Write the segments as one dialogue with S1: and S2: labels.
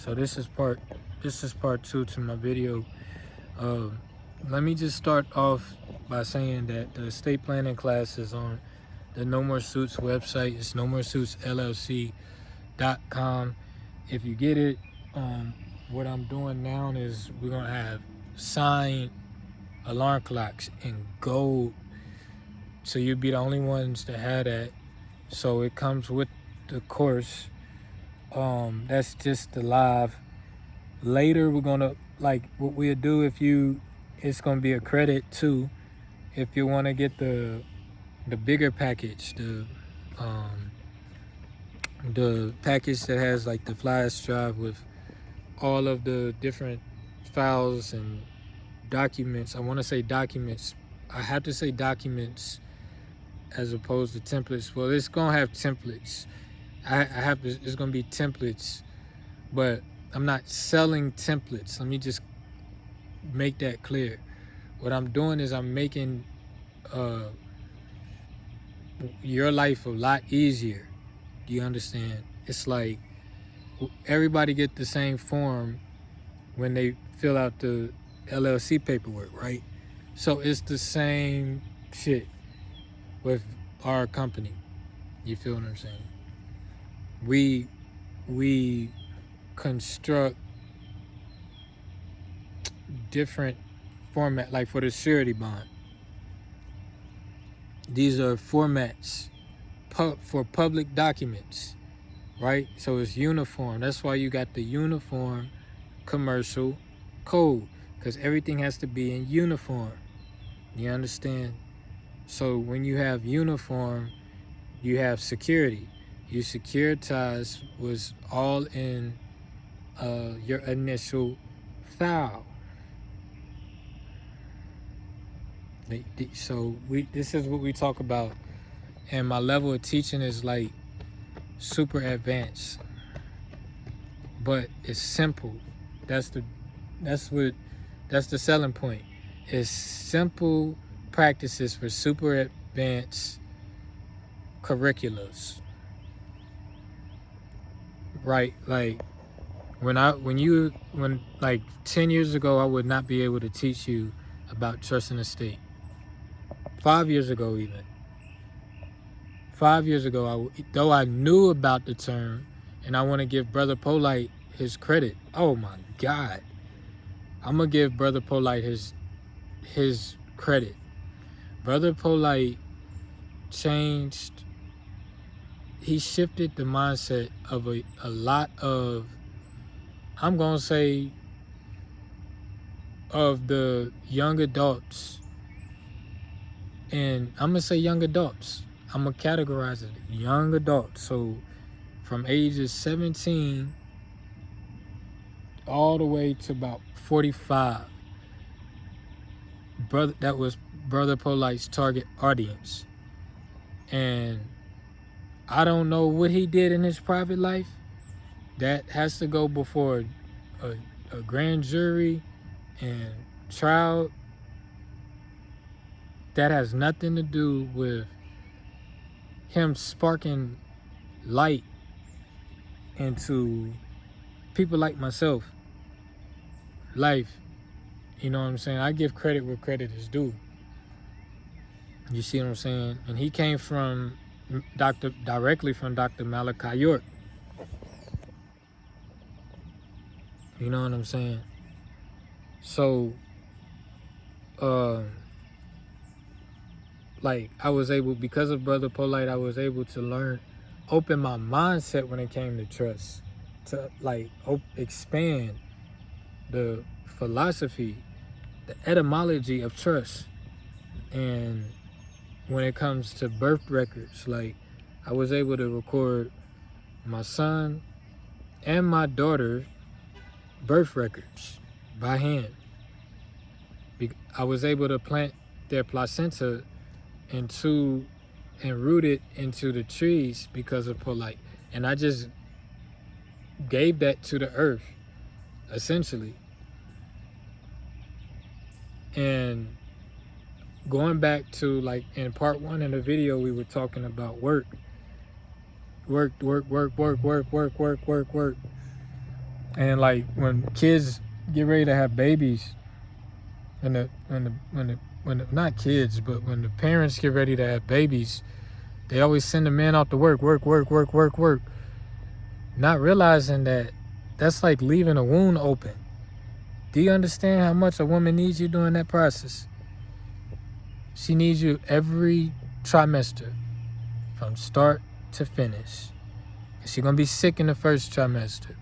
S1: So this is part two to my video. Uh, Let me just start off by saying that the estate planning class is on the No More Suits website. It's nomoresuitsllc.com. If you get it, what I'm doing now is we're gonna have signed alarm clocks in gold, so you'll be the only ones to have that. So it comes with the course. That's just the live. Later we're gonna, like, what we'll do, if you, it's gonna be a credit too if you want to get the bigger package, the package that has like the flash drive with all of the different files and documents. I want to say documents. I have to say documents as opposed to templates. Well, it's gonna have templates. I have to, it's gonna be templates, but I'm not selling templates. Let me just make that clear. What I'm doing is I'm making your life a lot easier. Do you understand? It's like everybody get the same form when they fill out the LLC paperwork, right? So it's the same shit with our company. You feel what I'm saying? We construct different format, like for the surety bond. These are formats for public documents, right? So it's uniform. That's why you got the uniform commercial code, because everything has to be in uniform. You understand? So when you have uniform, you have security. You securitize was all in your initial file. So this is what we talk about, and my level of teaching is like super advanced, but it's simple. That's the selling point. It's simple practices for super advanced curriculums, right? Like when like 10 years ago, I would not be able to teach you about trust and estate. 5 years ago, even 5 years ago, though I knew about the term, and I want to give Brother Polite his credit. Oh my God, I'm gonna give Brother Polite his credit. Brother Polite changed. He shifted the mindset of a lot of, I'm gonna say, of the young adults. And I'm gonna say young adults. I'm gonna categorize it young adults. So from ages 17 all the way to about 45. That was Brother Polite's target audience. And I don't know what he did in his private life. That has to go before a grand jury and trial. That has nothing to do with him sparking light into people like myself, life. You know what I'm saying? I give credit where credit is due. You see what I'm saying? And he came from directly from Dr. Malachi York. You know what I'm saying? So, like, I was able, because of Brother Polite, I was able to open my mindset when it came to trust, to like expand the philosophy, the etymology of trust. And when it comes to birth records, like, I was able to record my son and my daughter's birth records by hand. I was able to plant their placenta and root it into the trees because of Polite. And I just gave that to the earth, essentially. And going back to, like, in part one in the video, we were talking about work. And like when kids get ready to have babies, not kids, but when the parents get ready to have babies, they always send the man out to work, not realizing that that's like leaving a wound open. Do you understand how much a woman needs you during that process? She needs you every trimester, from start to finish. She's gonna be sick in the first trimester.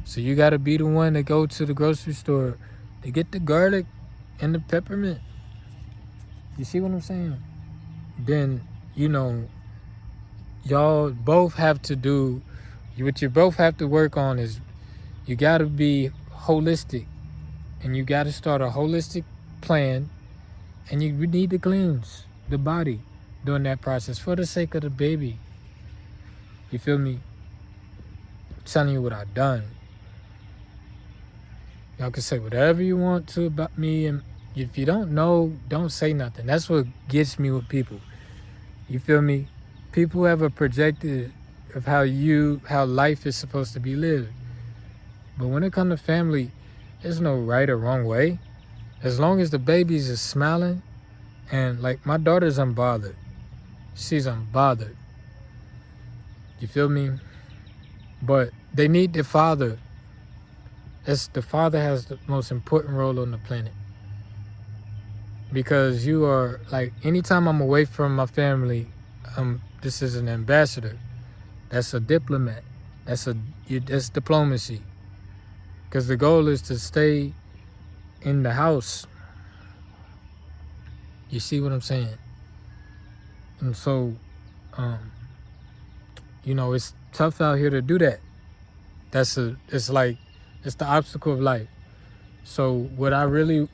S1: So you gotta be the one to go to the grocery store to get the garlic and the peppermint. You see what I'm saying? Then, y'all both have to do, what you both have to work on is you gotta be holistic. And you gotta start a holistic plan. And you need to cleanse the body during that process for the sake of the baby. You feel me? I'm telling you what I've done. Y'all can say whatever you want to about me, and if you don't know, don't say nothing. That's what gets me with people. You feel me? People have a projected of how life is supposed to be lived. But when it comes to family, there's no right or wrong way. As long as the babies is smiling, and like my daughter's unbothered. She's unbothered. You feel me? But they need their father. The father has the most important role on the planet. Because you are, like, anytime I'm away from my family, this is an ambassador. That's a diplomat. That's diplomacy. Because the goal is to stay in the house. You see what I'm saying? And so, it's tough out here to do that. It's the obstacle of life. So what I really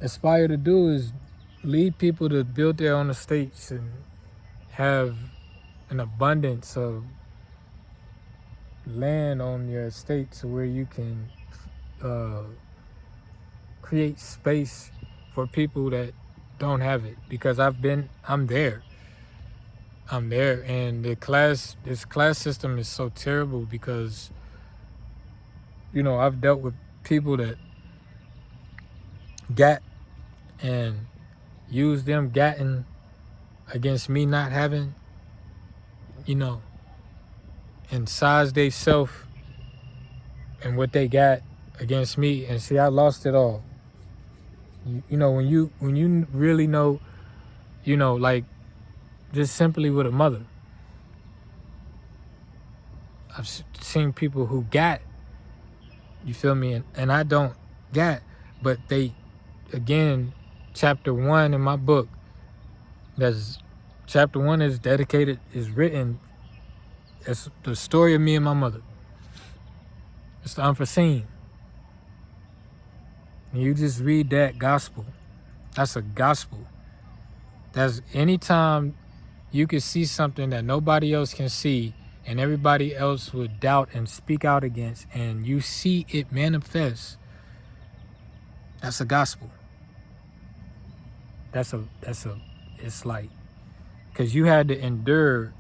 S1: aspire to do is lead people to build their own estates and have an abundance of land on your estate to where you can create space for people that don't have it. Because I'm there, and this class system is so terrible because, I've dealt with people that got and used them getting against me not having, and size they self and what they got against me. And see, I lost it all. When you really know, like just simply with a mother. I've seen people who got, you feel me, and I don't got, but they, again, chapter 1 in my book, chapter 1 is written as the story of me and my mother. It's the unforeseen. And you just read that gospel. That's a gospel. That's anytime you can see something that nobody else can see and everybody else would doubt and speak out against, and you see it manifest, that's a gospel. It's like, because you had to endure,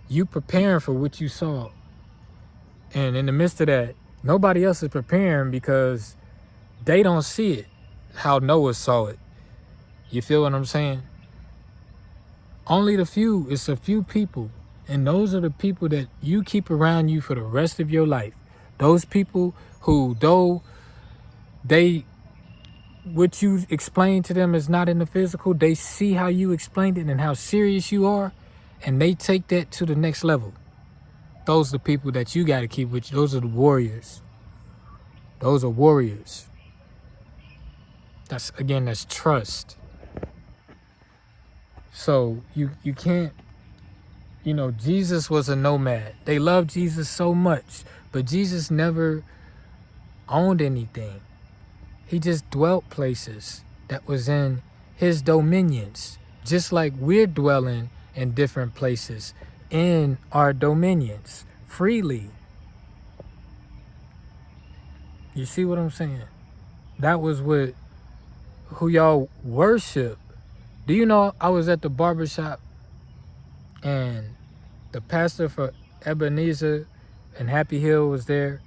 S1: you preparing for what you saw. And in the midst of that, nobody else is preparing because they don't see it how Noah saw it. You feel what I'm saying? Only it's a few people. And those are the people that you keep around you for the rest of your life. Those people who, though what you explain to them is not in the physical, they see how you explained it and how serious you are, and they take that to the next level. Those are the people that you got to keep with you. Those are the warriors. Those are warriors. That's trust. So you can't, Jesus was a nomad. They loved Jesus so much, but Jesus never owned anything. He just dwelt places that was in his dominions, just like we're dwelling in different places in our dominions freely. You see what I'm saying? That was who y'all worship. Do you know I was at the barbershop and the pastor for Ebenezer and Happy Hill was there.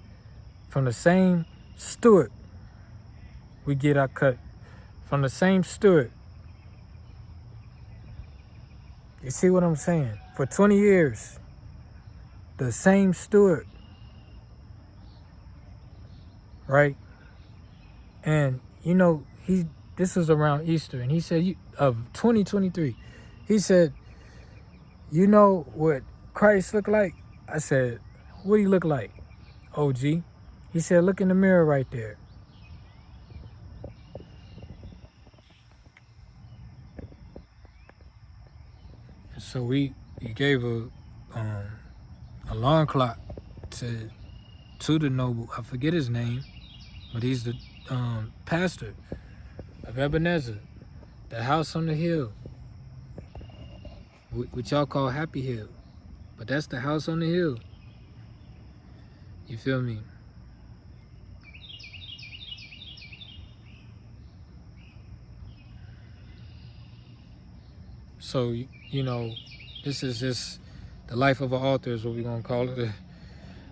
S1: From the same Stewart, we get our cut. From the same Stewart. You see what I'm saying? For 20 years, the same Stewart, right? And you know, this was around Easter, and he said, of 2023, he said, you know what Christ looked like? I said, what do he look like, OG? He said, look in the mirror right there. So he gave a alarm clock to the noble. I forget his name, but he's the pastor of Ebenezer, the house on the hill, which y'all call Happy Hill, but that's the house on the hill. You feel me? So, you know, this is just the life of an author is what we're gonna call it.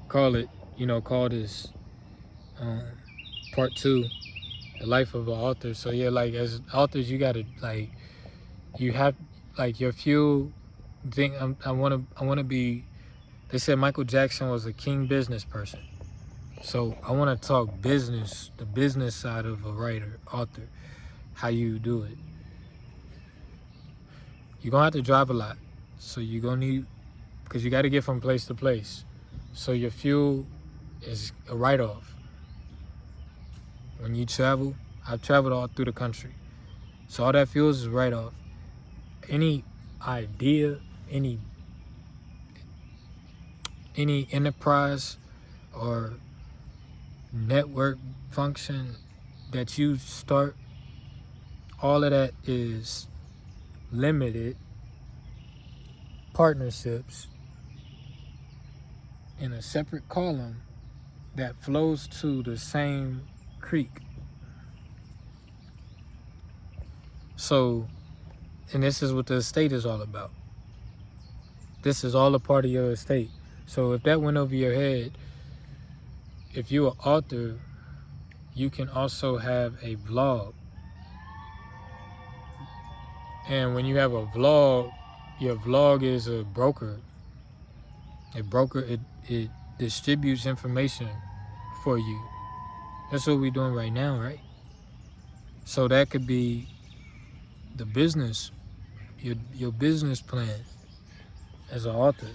S1: Call this part 2, the life of an author. So yeah, like as authors, you gotta you have your few thing. I wanna be. They said Michael Jackson was a king business person. So I wanna talk business, the business side of a writer, author, how you do it. You're gonna have to drive a lot. So you're gonna need, because you gotta get from place to place. So your fuel is a write-off. When you travel, I've traveled all through the country. So all that fuel is a write-off. Any idea, any enterprise or network function that you start, all of that is limited partnerships in a separate column that flows to the same creek. So, and this is what the estate is all about. This is all a part of your estate. So if that went over your head, if you're an author, you can also have a vlog. And when you have a vlog, your vlog is a broker. It distributes information for you. That's what we're doing right now, right? So that could be the business, your business plan as an author.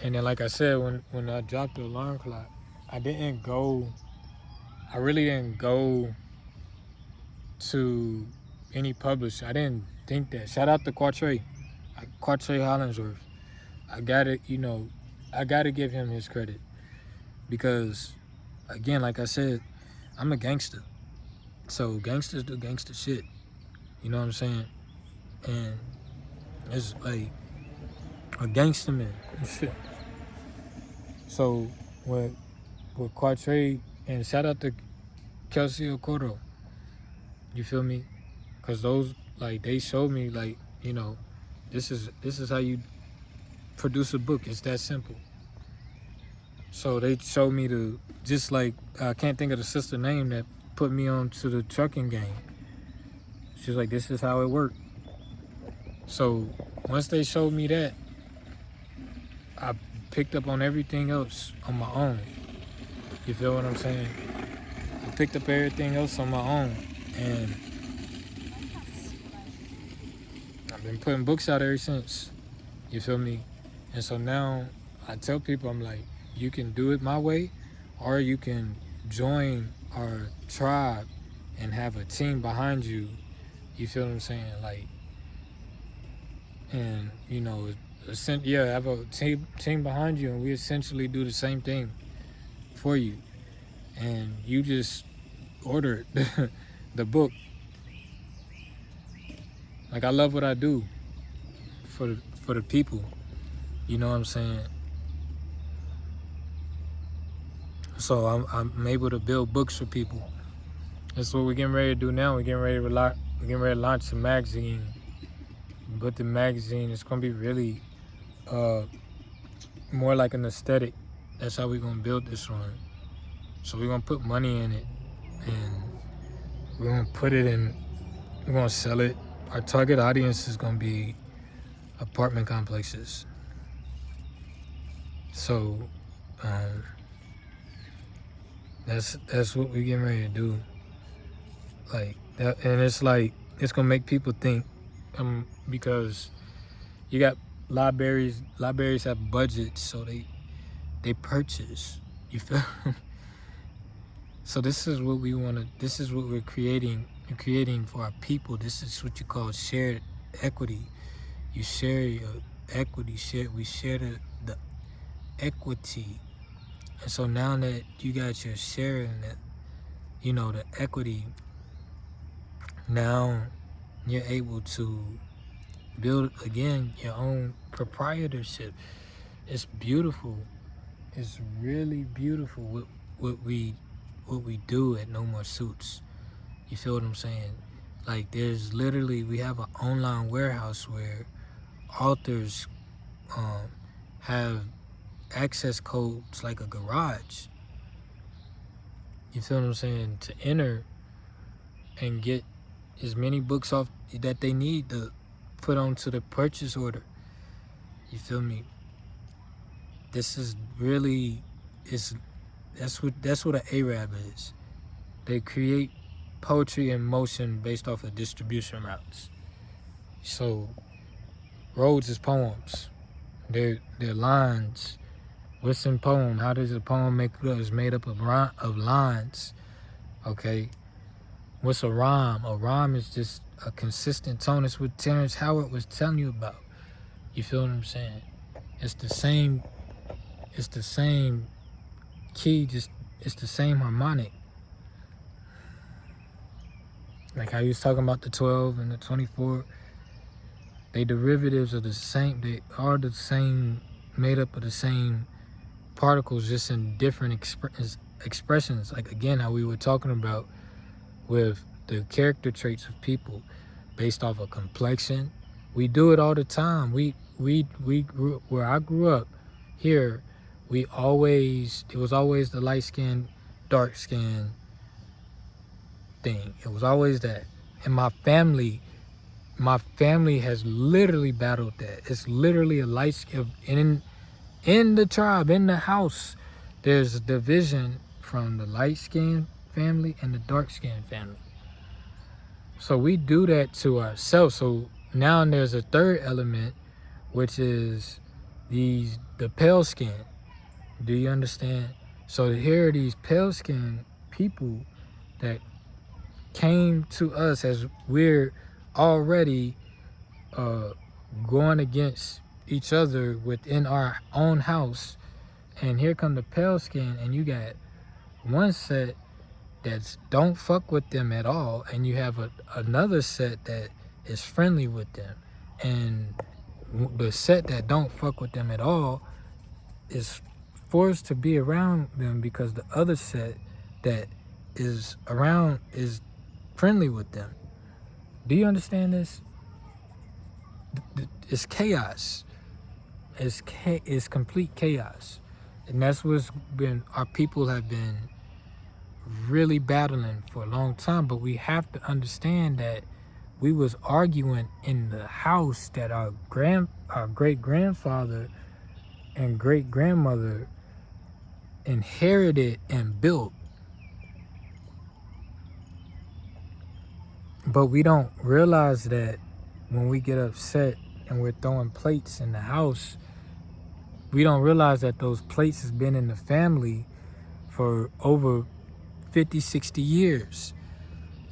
S1: And then, like I said, when I dropped the alarm clock, I really didn't go to any publisher. I didn't think that. Shout out to Quartre Hollingsworth. I gotta give him his credit, because again, like I said, I'm a gangster. So gangsters do gangster shit. You know what I'm saying? And it's like a gangster man and shit. So with Quartre, and shout out to Kelsey Okoro, you feel me? Because those, they showed me, this is how you produce a book. It's that simple. So they showed me I can't think of the sister name that put me on to the trucking game. She's like, this is how it worked. So once they showed me that, I picked up on everything else on my own. You feel what I'm saying? I picked up everything else on my own, and I've been putting books out ever since. You feel me? And so now I tell people, I'm like, you can do it my way, or you can join our tribe and have a team behind you. You feel what I'm saying? And have a team behind you, and we essentially do the same thing for you. And you just order it, the book. I love what I do for the people. You know what I'm saying? So I'm able to build books for people. That's what we're getting ready to do now. We're getting ready to launch a magazine. But the magazine is gonna be really more like an aesthetic. That's how we're gonna build this one. So we're gonna put money in it, and we're gonna put it in. We're gonna sell it. Our target audience is gonna be apartment complexes. So um, that's what we're getting ready to do. Like that, and it's like it's gonna make people think, because you got libraries. Libraries have budgets, so they purchase. You feel? So this is what we want to. This is what we're creating. You're creating for our people. This is what you call shared equity. You share your equity. We share the equity. And so now that you got your share in that, the equity, now you're able to build again your own proprietorship. It's beautiful. It's really beautiful what we do at No More Suits. You feel what I'm saying? Like there's literally, we have an online warehouse where authors have access codes like a garage. You feel what I'm saying? To enter and get as many books off that they need to put onto the purchase order. You feel me? This is really, that's what an Arab is. They create poetry in motion based off of distribution routes. So roads is poems. They're lines. What's in poem? How does a poem make up? It's made up of lines. Okay. What's a rhyme? A rhyme is just a consistent tone. It's what Terrence Howard was telling you about. You feel what I'm saying? It's the same key, just it's the same harmonic. Like how you was talking about the 12 and the 24. They derivatives are the same. They are the same, made up of the same particles, just in different expressions. Like again, how we were talking about with the character traits of people based off of complexion. We do it all the time. We grew, where I grew up here, it was always the light skin, dark skin thing. It was always that. And my family has literally battled that. It's literally a light skin. In the tribe, in the house, there's a division from the light skin family and the dark skin family. So we do that to ourselves. So now there's a third element, which is the pale skin. Do you understand? So here are these pale skin people that came to us as we're already going against each other within our own house. And here come the pale skin, and you got one set that's don't fuck with them at all, and you have another set that is friendly with them. And the set that don't fuck with them at all is forced to be around them because the other set that is around is friendly with them. Do you understand this? It's chaos. It's complete chaos. And that's what's been, our people have been really battling for a long time. But we have to understand that we was arguing in the house that our great-grandfather and great-grandmother inherited and built. But we don't realize that when we get upset and we're throwing plates in the house, we don't realize that those plates has been in the family for over 50, 60 years.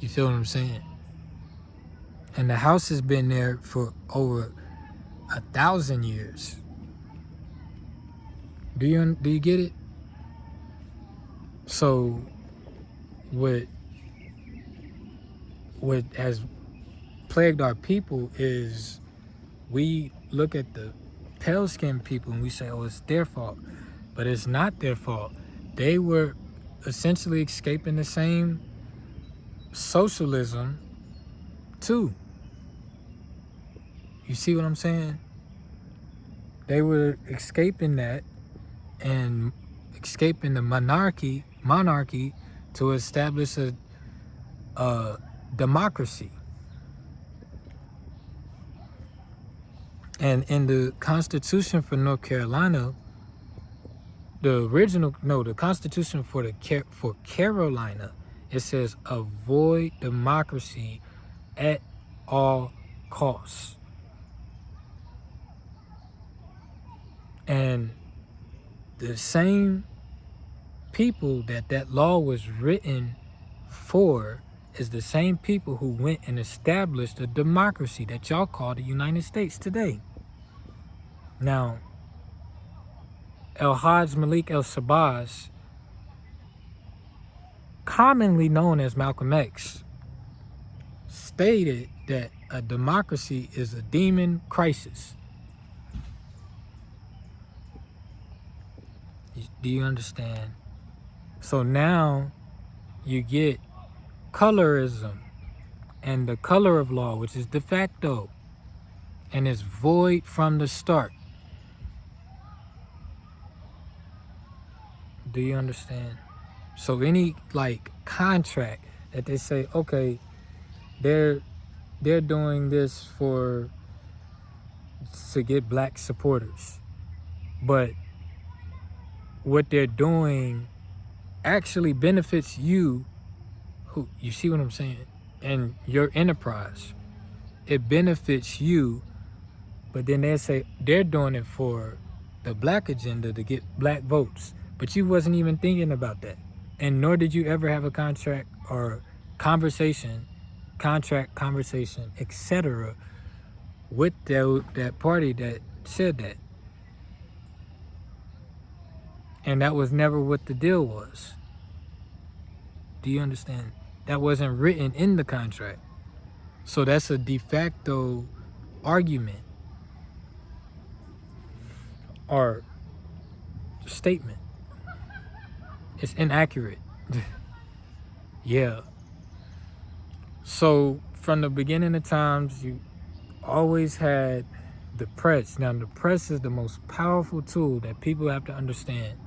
S1: You feel what I'm saying? And the house has been there for over 1,000 years. Do you get it? So what has plagued our people is we look at the pale skinned people and we say, oh, it's their fault. But it's not their fault. They were essentially escaping the same socialism too. You see what I'm saying? They were escaping that and escaping the monarchy to establish a democracy. And in the Constitution for North Carolina, the Constitution for Carolina, it says avoid democracy at all costs. And the same people that law was written for is the same people who went and established a democracy that y'all call the United States today. Now, El-Hajj Malik El-Sabaz, commonly known as Malcolm X, stated that a democracy is a demon crisis. Do you understand? So now you get colorism and the color of law, which is de facto, and it's void from the start. Do you understand? So any like contract that they say, okay, they're doing this to get black supporters, but what they're doing actually benefits you, who, you see what I'm saying, and your enterprise. It benefits you, but then they say they're doing it for the black agenda to get black votes, but you wasn't even thinking about that, and nor did you ever have a contract, etc. with that party that said that. And that was never what the deal was. Do you understand? That wasn't written in the contract. So that's a de facto argument or statement. It's inaccurate. Yeah. So from the beginning of times, you always had the press. Now the press is the most powerful tool that people have to understand.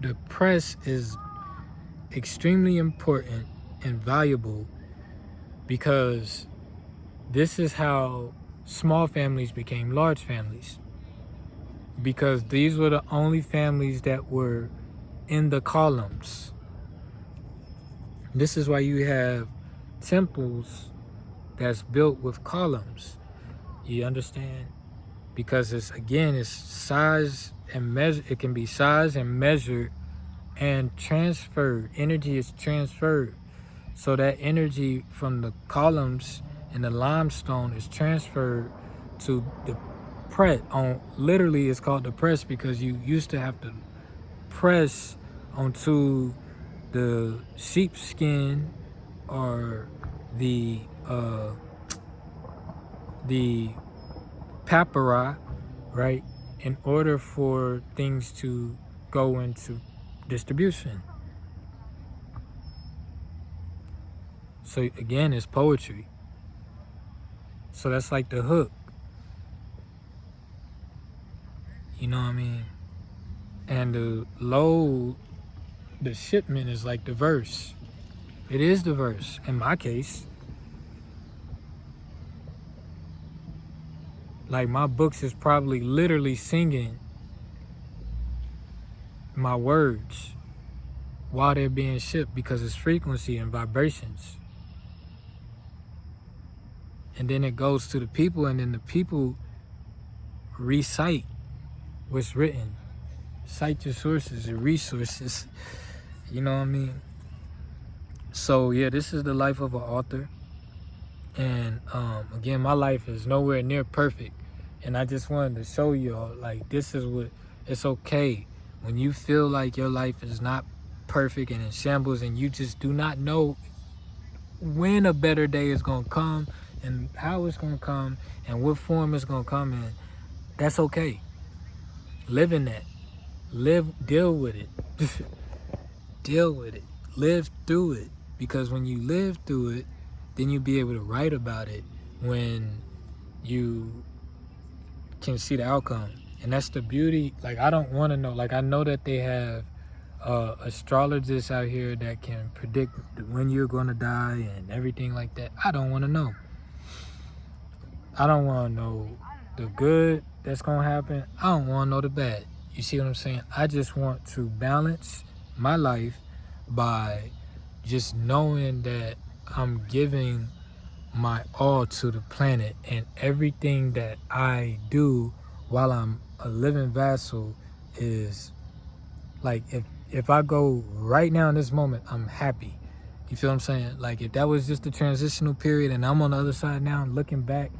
S1: The press is extremely important and valuable because this is how small families became large families, because these were the only families that were in the columns. This is why you have temples that's built with columns. You understand? Because it's size and measure. It can be sized and measured and transferred. Energy is transferred. So that energy from the columns and the limestone is transferred to the press. Literally, it's called the press because you used to have to press onto the sheepskin or the papyri, right, in order for things to go into distribution. So again, it's poetry. So that's like the hook. You know what I mean? And the shipment is like the verse. It is the verse, in my case. Like my books is probably literally singing my words while they're being shipped because it's frequency and vibrations. And then it goes to the people, and then the people recite what's written. Cite your sources and resources. You know what I mean? So yeah, this is the life of an author. And again, my life is nowhere near perfect. And I just wanted to show y'all, like, this is what, it's okay. When you feel like your life is not perfect and in shambles and you just do not know when a better day is going to come and how it's going to come and what form it's going to come in, that's okay. Live in that. Deal with it. Deal with it. Live through it. Because when you live through it, then you'll be able to write about it when you can see the outcome. And that's the beauty. Like, I don't want to know. Like, I know that they have astrologists out here that can predict when you're going to die and everything like that. I don't want to know. I don't want to know the good that's going to happen. I don't want to know the bad. You see what I'm saying? I just want to balance my life by just knowing that I'm giving my all to the planet, and everything that I do while I'm a living vessel is like, if I go right now in this moment, I'm happy. You feel what I'm saying? Like, if that was just a transitional period and I'm on the other side now and looking back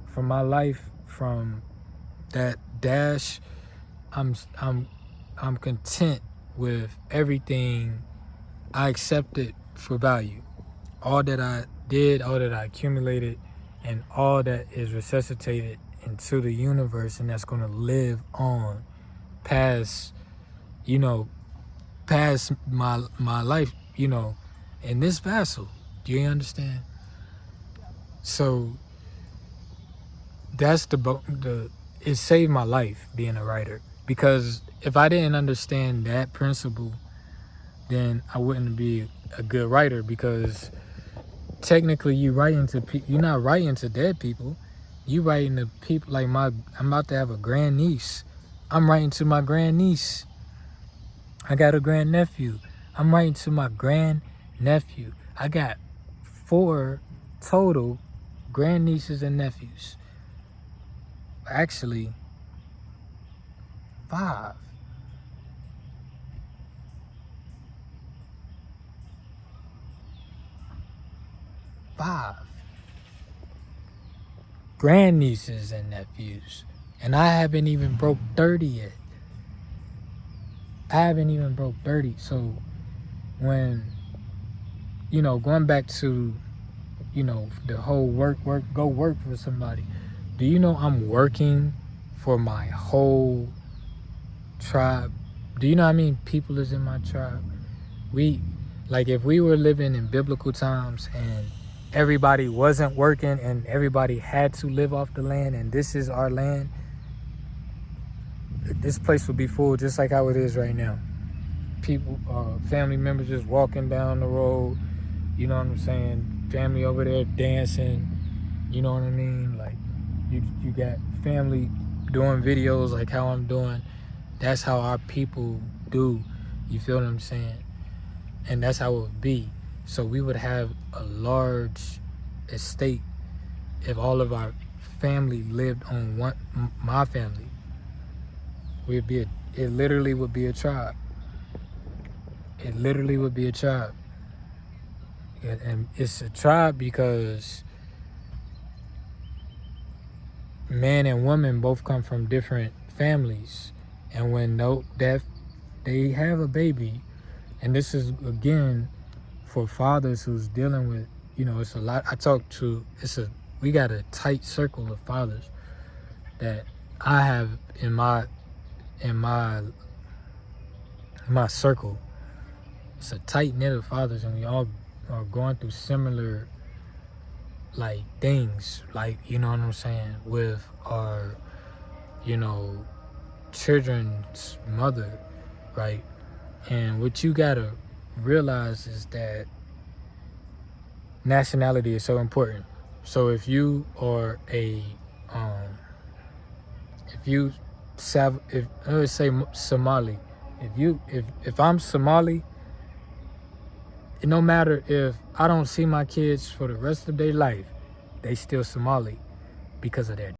S1: from my life from that dash, I'm content with everything I accepted for value. All that I did, all that I accumulated, and all that is resuscitated into the universe, and that's going to live on past, past my life, in this vessel. Do you understand? So that's it saved my life being a writer, because if I didn't understand that principle, then I wouldn't be a good writer, because technically you're not writing to dead people. You writing to people like I'm about to have a grandniece. I'm writing to my grandniece. I got a grandnephew. I'm writing to my grandnephew. I got 4 total grandnieces and nephews. Actually, 5. Grandnieces and nephews. And I haven't even broke 30 yet. So when, going back to, the whole go work for somebody. Do you know I'm working for my whole tribe? Do you know how many people is in my tribe? If we were living in biblical times and everybody wasn't working and everybody had to live off the land, and this is our land, this place would be full just like how it is right now. People, family members just walking down the road, you know what I'm saying? Family over there dancing, you know what I mean? Like, you got family doing videos like how I'm doing. That's how our people do, you feel what I'm saying? And that's how it would be. So we would have a large estate if all of our family lived on my family. It literally would be a tribe. It literally would be a tribe. And it's a tribe because man and woman both come from different families. And when they have a baby, and this is, again, for fathers who's dealing with, it's a lot. We got a tight circle of fathers that I have in my circle. It's a tight knit of fathers, and we all are going through similar things, you know what I'm saying, with our, children's mother, right? And what you gotta realize is that nationality is so important. So if you are let's say Somali, if I'm Somali, no matter if I don't see my kids for the rest of their life, they still Somali because of their